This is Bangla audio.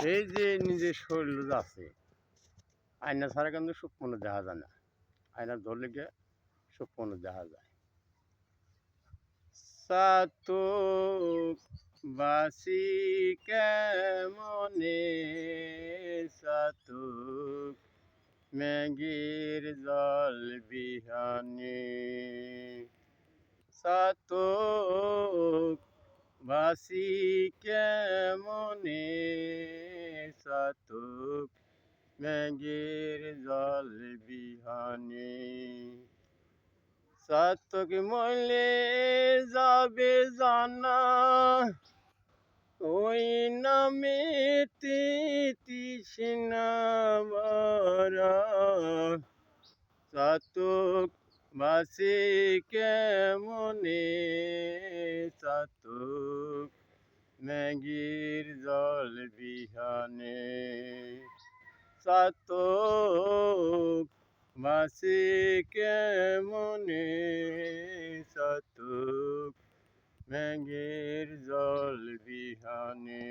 এই যে নিজের শরীর আছে, আয়না ছাড়া কিন্তু সুপ্পন্ন দেখা যায় না। আয়না ধরলে গিয়ে সুপ্পন্ন দেখা যায়। চাতক বাসি কেমনে, চাতক মেঘের জল বিহানে, চাতক বাসি কেমনে, চাতক মেঘের জল বিহানে, চাতক মলে যাবে জানা, ওই নামে তৃষ্ণা ভরা, চাতক বাসি কেমনে, চাতক মেঘের জল বিহানে, চাতক বাসি কেমনে, চাতক মেঘের জল বিহানে।